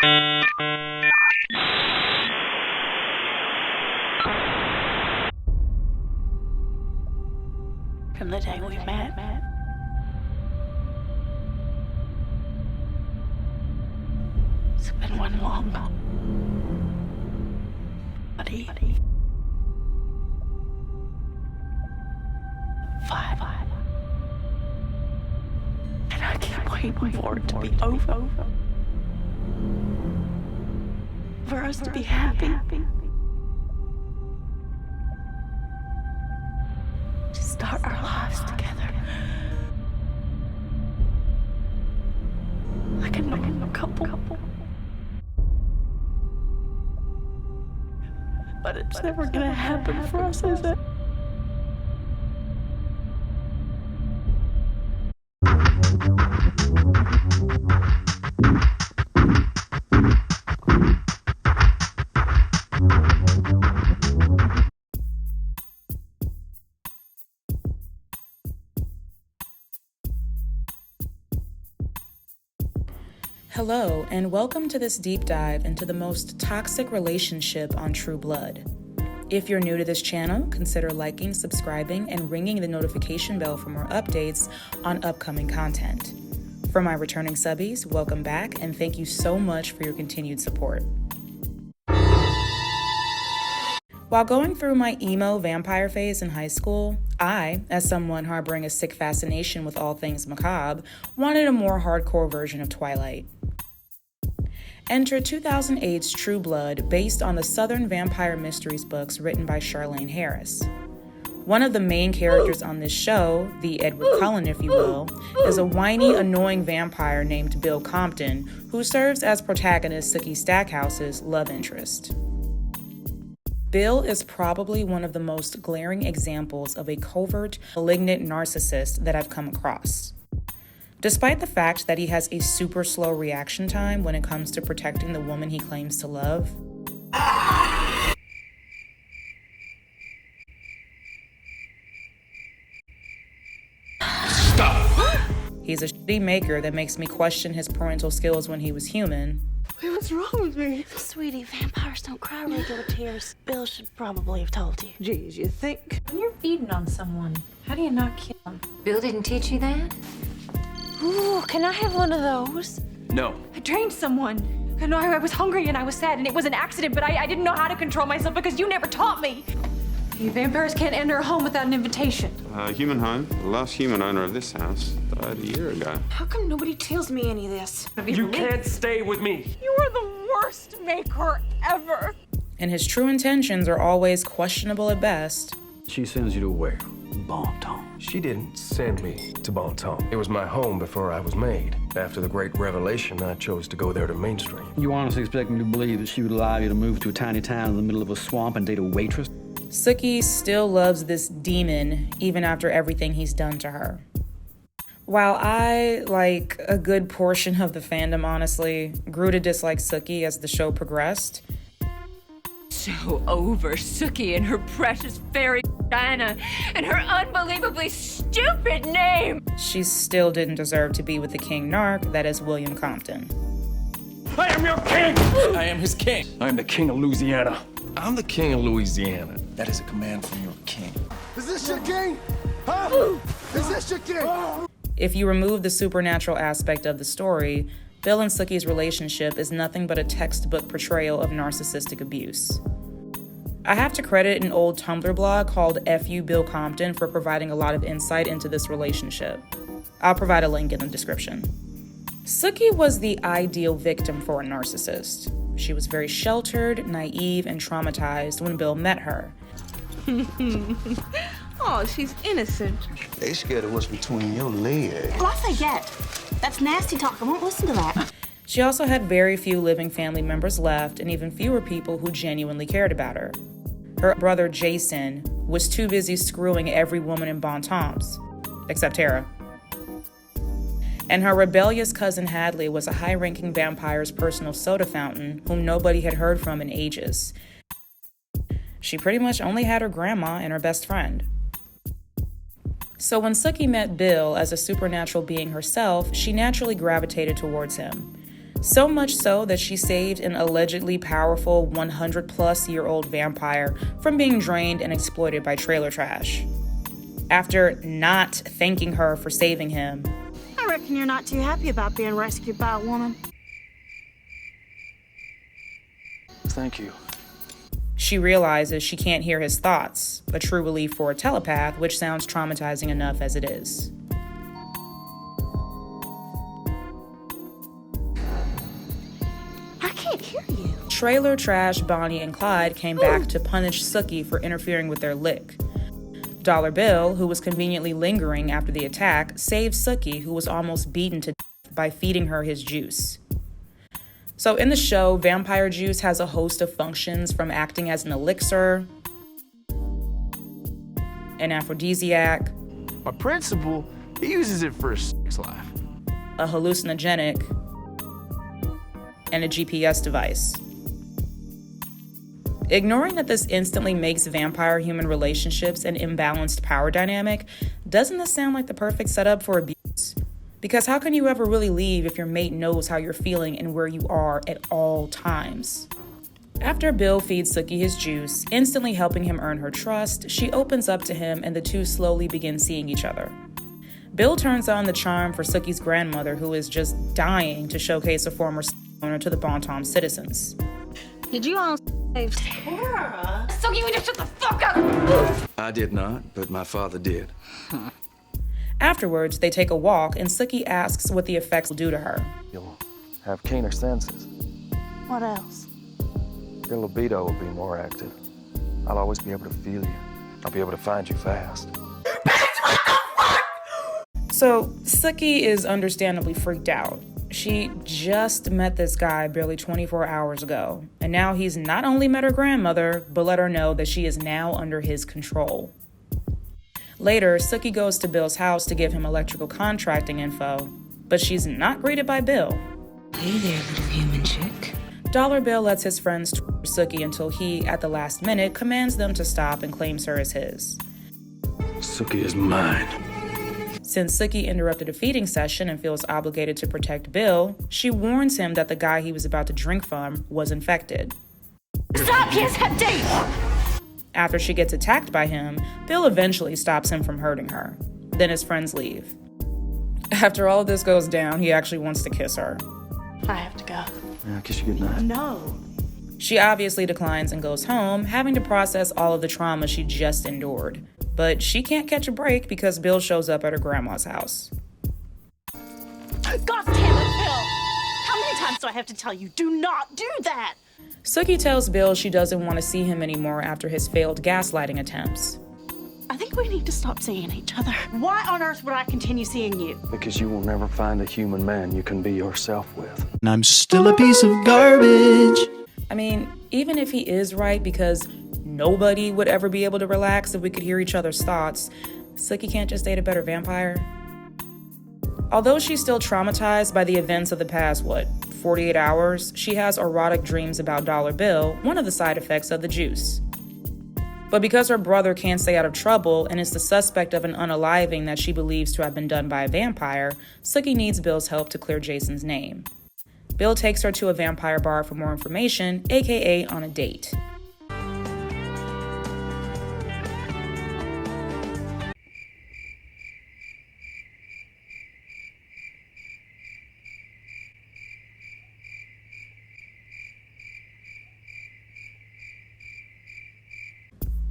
From the day we met, it's been one long bloody five. And I can't wait for it to be over. For us to be happy. To start our lives together. Like a normal couple. But it's never gonna happen for us, is it? Hello, and welcome to this deep dive into the most toxic relationship on True Blood. If you're new to this channel, consider liking, subscribing, and ringing the notification bell for more updates on upcoming content. For my returning subbies, welcome back, and thank you so much for your continued support. While going through my emo vampire phase in high school, I, as someone harboring a sick fascination with all things macabre, wanted a more hardcore version of Twilight. Enter 2008's True Blood, based on the Southern Vampire Mysteries books written by Charlaine Harris. One of the main characters on this show, the Edward Cullen if you will, is a whiny, annoying vampire named Bill Compton, who serves as protagonist Sookie Stackhouse's love interest. Bill is probably one of the most glaring examples of a covert, malignant narcissist that I've come across. Despite the fact that he has a super slow reaction time when it comes to protecting the woman he claims to love, Stop! He's a shitty maker that makes me question his parental skills when he was human. Wait, what's wrong with me? Sweetie, vampires don't cry regular tears. Bill should probably have told you. Geez, you think? When you're feeding on someone, how do you not kill them? Bill didn't teach you that? Ooh, can I have one of those? No. I trained someone. I know I was hungry and I was sad and it was an accident, but I didn't know how to control myself because you never taught me. You vampires can't enter a home without an invitation. Human home. The last human owner of this house died a year ago. How come nobody tells me any of this? You can't stay with me. You are the worst maker ever. And his true intentions are always questionable at best. She sends you to where? Bon Ton. She didn't send me to Bon Ton. It was my home before I was made. After the great revelation, I chose to go there to mainstream. You honestly expect me to believe that she would allow you to move to a tiny town in the middle of a swamp and date a waitress? Sookie still loves this demon, even after everything he's done to her. While I, like a good portion of the fandom honestly, grew to dislike Sookie as the show progressed, So over Sookie and her precious fairy vagina and her unbelievably stupid name. she still didn't deserve to be with the king narc that is William Compton. I am your king! I am his king. I am the king of Louisiana. I'm the king of Louisiana. That is a command from your king. Is this your king? Huh? Is this your king? If you remove the supernatural aspect of the story, Bill and Sookie's relationship is nothing but a textbook portrayal of narcissistic abuse. I have to credit an old Tumblr blog called F.U. Bill Compton for providing a lot of insight into this relationship. I'll provide a link in the description. Sookie was the ideal victim for a narcissist. She was very sheltered, naive, and traumatized when Bill met her. Oh, she's innocent. They scared of what's between your legs. Well, I forget. That's nasty talk. I won't listen to that. She also had very few living family members left and even fewer people who genuinely cared about her. Her brother Jason was too busy screwing every woman in Bon Tom's, except Tara. And her rebellious cousin Hadley was a high-ranking vampire's personal soda fountain whom nobody had heard from in ages. She pretty much only had her grandma and her best friend. So when Sookie met Bill as a supernatural being herself, she naturally gravitated towards him. So much so that she saved an allegedly powerful 100-plus-year-old vampire from being drained and exploited by trailer trash. After not thanking her for saving him, I reckon you're not too happy about being rescued by a woman. Thank you. she realizes she can't hear his thoughts, a true relief for a telepath, which sounds traumatizing enough as it is. I can't hear you. Trailer trash Bonnie and Clyde came back to punish Sookie for interfering with their lick. Dollar Bill, who was conveniently lingering after the attack, saved Sookie, who was almost beaten to death, by feeding her his juice. So in the show, vampire juice has a host of functions, from acting as an elixir, an aphrodisiac, My principal, he uses it for his sex life. a hallucinogenic, and a GPS device. Ignoring that this instantly makes vampire-human relationships an imbalanced power dynamic, doesn't this sound like the perfect setup for abuse? Because how can you ever really leave if your mate knows how you're feeling and where you are at all times? After Bill feeds Sookie his juice, instantly helping him earn her trust, she opens up to him and the two slowly begin seeing each other. Bill turns on the charm for Sookie's grandmother, who is just dying to showcase a former owner to the Bon Ton citizens. Did you all save Tara? Sookie, we just shut the fuck up! I did not, but my father did. Afterwards, they take a walk and Sookie asks what the effects will do to her. You'll have keener senses. What else? Your libido will be more active. I'll always be able to feel you. I'll be able to find you fast. So, Sookie is understandably freaked out. She just met this guy barely 24 hours ago, and now he's not only met her grandmother, but let her know that she is now under his control. Later, Sookie goes to Bill's house to give him electrical contracting info, but she's not greeted by Bill. Hey there, little human chick. Dollar Bill lets his friends torture Sookie until he, at the last minute, commands them to stop and claims her as his. Sookie is mine. Since Sookie interrupted a feeding session and feels obligated to protect Bill, she warns him that the guy he was about to drink from was infected. Stop! He has Hep D! After she gets attacked by him, Bill eventually stops him from hurting her. Then his friends leave. After all of this goes down, he actually wants to kiss her. I have to go. Yeah, kiss you goodnight. No. She obviously declines and goes home, having to process all of the trauma she just endured. But she can't catch a break because Bill shows up at her grandma's house. God damn it, Bill! How many times do I have to tell you, do not do that? Sookie tells Bill she doesn't want to see him anymore after his failed gaslighting attempts. I think we need to stop seeing each other. Why on earth would I continue seeing you? Because you will never find a human man you can be yourself with. And I'm still a piece of garbage. I mean, even if he is right, because nobody would ever be able to relax if we could hear each other's thoughts, Sookie can't just date a better vampire? Although she's still traumatized by the events of the past, 48 hours, she has erotic dreams about Dollar Bill, one of the side effects of the juice. But because her brother can't stay out of trouble and is the suspect of an unaliving that she believes to have been done by a vampire, Sookie needs Bill's help to clear Jason's name. Bill takes her to a vampire bar for more information, aka on a date.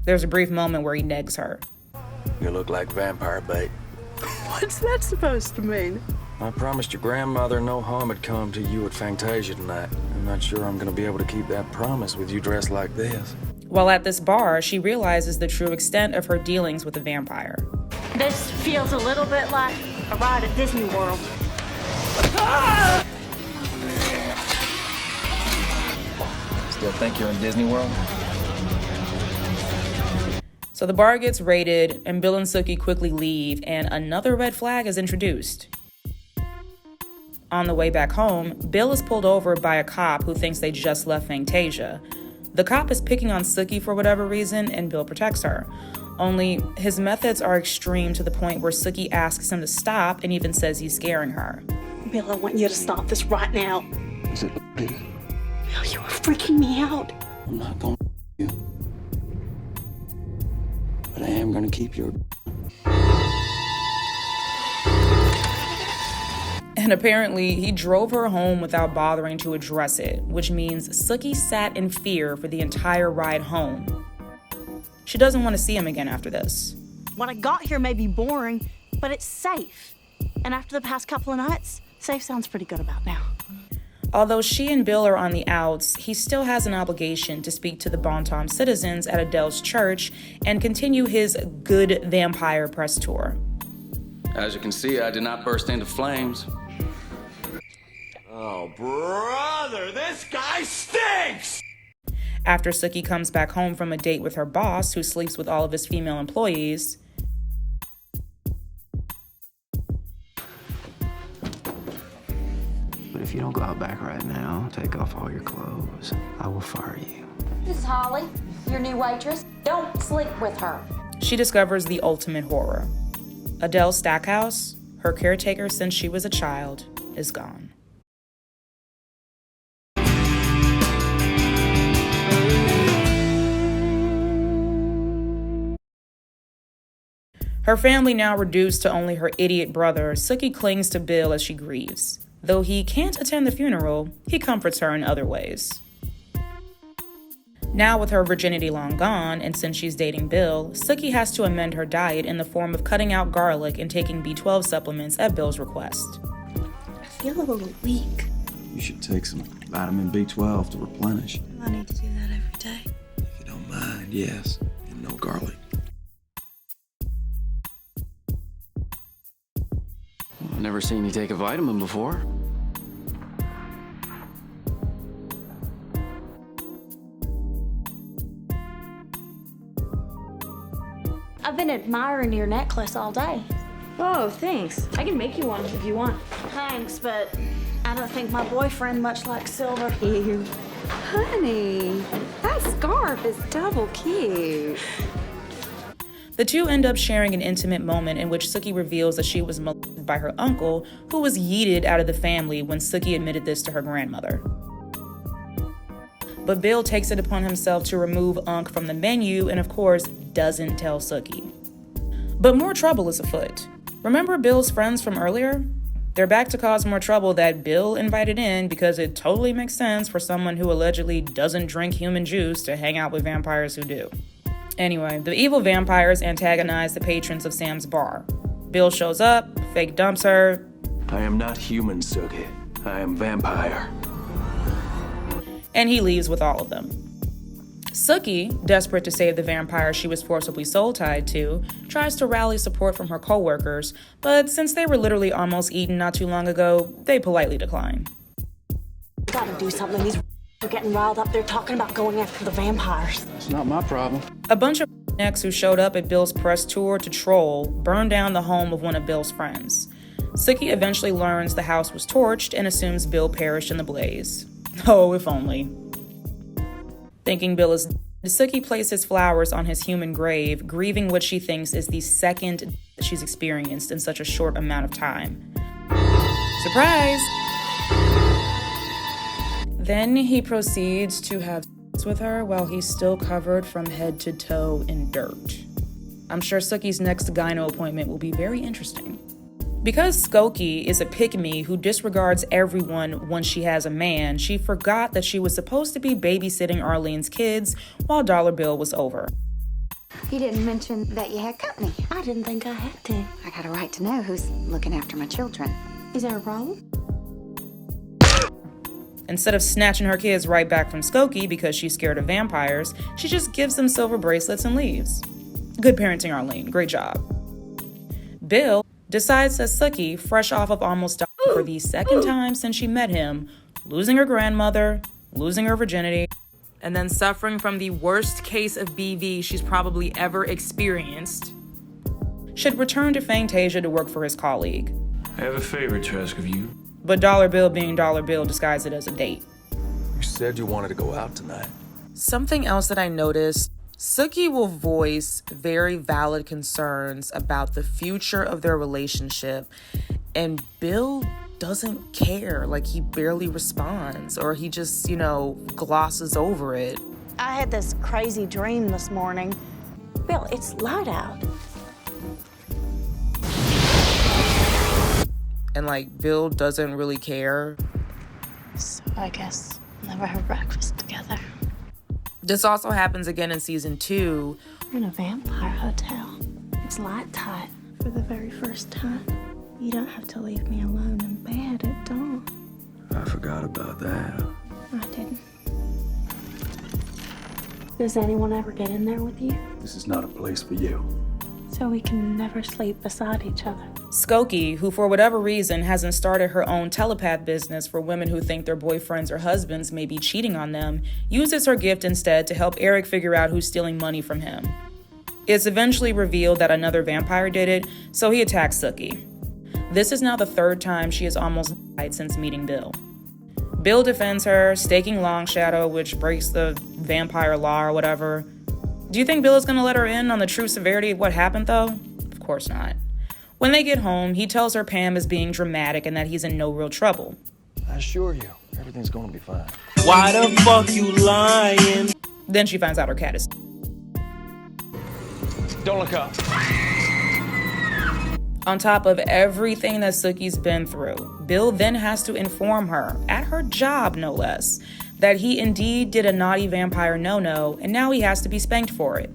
There's a brief moment where he negs her. You look like vampire bait. What's that supposed to mean? I promised your grandmother no harm had come to you at Fantasia tonight. I'm not sure I'm gonna be able to keep that promise with you dressed like this. While at this bar, she realizes the true extent of her dealings with a vampire. This feels a little bit like a ride at Disney World. Still think you're in Disney World? So the bar gets raided, and Bill and Sookie quickly leave, and another red flag is introduced. On the way back home, Bill is pulled over by a cop who thinks they just left Fantasia. The cop is picking on Sookie for whatever reason, and Bill protects her. Only his methods are extreme to the point where Sookie asks him to stop and even says he's scaring her. Bill, I want you to stop this right now. Bill, you were freaking me out. I'm not gonna you. But I am gonna keep your. And apparently, he drove her home without bothering to address it, which means Sookie sat in fear for the entire ride home. She doesn't want to see him again after this. What I got here may be boring, but it's safe. And after the past couple of nights, safe sounds pretty good about now. Although she and Bill are on the outs, he still has an obligation to speak to the Bon Ton citizens at Adele's church and continue his good vampire press tour. As you can see, I did not burst into flames. Oh, brother, this guy stinks! After Sookie comes back home from a date with her boss, who sleeps with all of his female employees, but if you don't go out back right now, take off all your clothes, I will fire you. This is Holly, your new waitress. Don't sleep with her. she discovers the ultimate horror. Adele Stackhouse, her caretaker since she was a child, is gone. Her family now reduced to only her idiot brother, Sookie clings to Bill as she grieves. Though he can't attend the funeral, he comforts her in other ways. Now with her virginity long gone, and since she's dating Bill, Sookie has to amend her diet in the form of cutting out garlic and taking B12 supplements at Bill's request. I feel a little weak. You should take some vitamin B12 to replenish. I need to do that every day. If you don't mind, yes. And no garlic. I've never seen you take a vitamin before. I've been admiring your necklace all day. Oh, thanks. I can make you one if you want. Thanks, but I don't think my boyfriend much likes silver. Ew. Honey, that scarf is double cute. The two end up sharing an intimate moment in which Sookie reveals that she was molested by her uncle, who was yeeted out of the family when Sookie admitted this to her grandmother. But Bill takes it upon himself to remove Unc from the menu and, of course, doesn't tell Sookie. But more trouble is afoot. Remember Bill's friends from earlier? They're back to cause more trouble that Bill invited in because it totally makes sense for someone who allegedly doesn't drink human juice to hang out with vampires who do. Anyway, the evil vampires antagonize the patrons of Sam's bar. Bill shows up, fake dumps her. I am not human, Sookie. I am vampire. And he leaves with all of them. Sookie, desperate to save the vampire she was forcibly soul-tied to, tries to rally support from her co-workers, but since they were literally almost eaten not too long ago, they politely decline. Gotta do something. These are getting riled up. They're talking about going after the vampires. It's not my problem. A bunch of necks who showed up at Bill's press tour to troll burned down the home of one of Bill's friends. Sookie eventually learns the house was torched and assumes Bill perished in the blaze. Oh, if only. Thinking Bill is dead, Sookie places flowers on his human grave, grieving what she thinks is the second that she's experienced in such a short amount of time. Surprise! Then he proceeds to have sex with her while he's still covered from head to toe in dirt. I'm sure Sookie's next gyno appointment will be very interesting. Because Sookie is a pick-me who disregards everyone once she has a man, she forgot that she was supposed to be babysitting Arlene's kids while Dollar Bill was over. You didn't mention that you had company. I didn't think I had to. I got a right to know who's looking after my children. Is there a problem? Instead of snatching her kids right back from Sookie because she's scared of vampires, she just gives them silver bracelets and leaves. Good parenting, Arlene. Great job. Bill decides that Sookie, fresh off of almost dying for the second time since she met him, losing her grandmother, losing her virginity, and then suffering from the worst case of BV she's probably ever experienced, should return to Fantasia to work for his colleague. I have a favor to ask of you. But Dollar Bill being Dollar Bill disguised it as a date. You said you wanted to go out tonight. Something else that I noticed, Sookie will voice very valid concerns about the future of their relationship, and Bill doesn't care. Like, he barely responds, or he just, glosses over it. I had this crazy dream this morning. Bill, it's light out. And, Bill doesn't really care. So I guess we'll never have breakfast together. This also happens again in season 2. We're in a vampire hotel. It's light tight for the very first time. You don't have to leave me alone in bed at dawn. I forgot about that. I didn't. Does anyone ever get in there with you? This is not a place for you. So we can never sleep beside each other. Sookie, who for whatever reason hasn't started her own telepath business for women who think their boyfriends or husbands may be cheating on them, uses her gift instead to help Eric figure out who's stealing money from him. It's eventually revealed that another vampire did it, so he attacks Sookie. This is now the 3rd time she has almost died since meeting Bill. Bill defends her, staking Long Shadow, which breaks the vampire law or whatever. Do you think Bill is going to let her in on the true severity of what happened, though? Of course not. When they get home, he tells her Pam is being dramatic and that he's in no real trouble. I assure you, everything's going to be fine. Why the fuck you lying? Then she finds out her cat is... Don't look up. On top of everything that Sookie's been through, Bill then has to inform her, at her job no less, that he indeed did a naughty vampire no-no, and now he has to be spanked for it.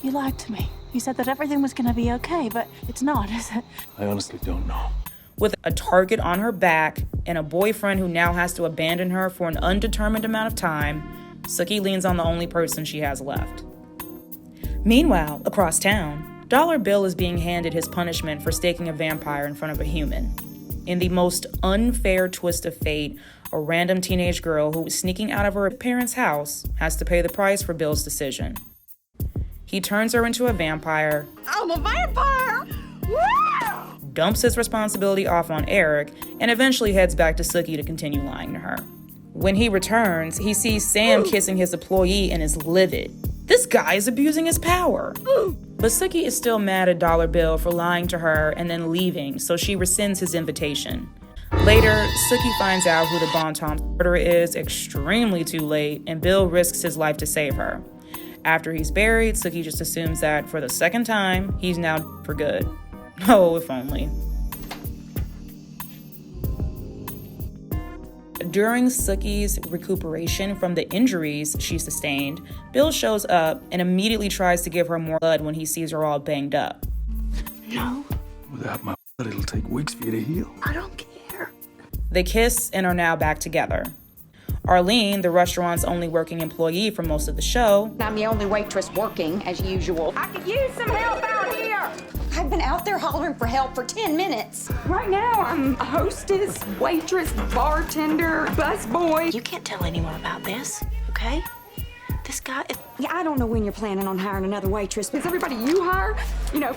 You lied to me. You said that everything was gonna be okay, but it's not, is it? I honestly don't know. With a target on her back and a boyfriend who now has to abandon her for an undetermined amount of time, Sookie leans on the only person she has left. Meanwhile, across town, Dollar Bill is being handed his punishment for staking a vampire in front of a human. In the most unfair twist of fate, a random teenage girl who was sneaking out of her parents' house has to pay the price for Bill's decision. He turns her into a vampire. I'm a vampire! Woo! Dumps his responsibility off on Eric, and eventually heads back to Sookie to continue lying to her. When he returns, he sees Sam kissing his employee and is livid. This guy is abusing his power. But Sookie is still mad at Dollar Bill for lying to her and then leaving, so she rescinds his invitation. Later, Sookie finds out who the Bon Ton murderer is extremely too late, and Bill risks his life to save her. After he's buried, Sookie just assumes that, for the 2nd time, he's now for good. Oh, if only. During Sookie's recuperation from the injuries she sustained, Bill shows up and immediately tries to give her more blood when he sees her all banged up. No. Without my blood, it'll take weeks for you to heal. I don't care. They kiss and are now back together. Arlene, the restaurant's only working employee for most of the show, I'm the only waitress working, as usual. I could use some help out here! I've been out there hollering for help for 10 minutes. Right now, I'm a hostess, waitress, bartender, busboy. You can't tell anyone about this, okay? This guy... Yeah, I don't know when you're planning on hiring another waitress, because everybody you hire,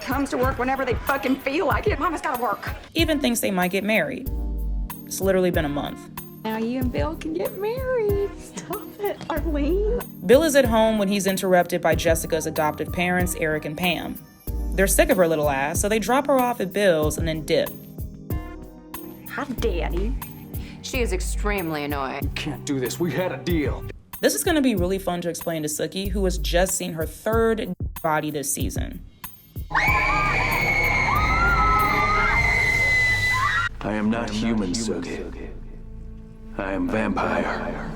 comes to work whenever they fucking feel like it. Mama's gotta work. even thinks they might get married. It's literally been a month. Now you and Bill can get married. Stop it, Arlene. Bill is at home when he's interrupted by Jessica's adoptive parents, Eric and Pam. They're sick of her little ass, so they drop her off at Bill's and then dip. Hi, Daddy. She is extremely annoying. You can't do this. We had a deal. This is going to be really fun to explain to Sookie, who has just seen her 3rd body this season. I am not human, Sookie. I am vampire.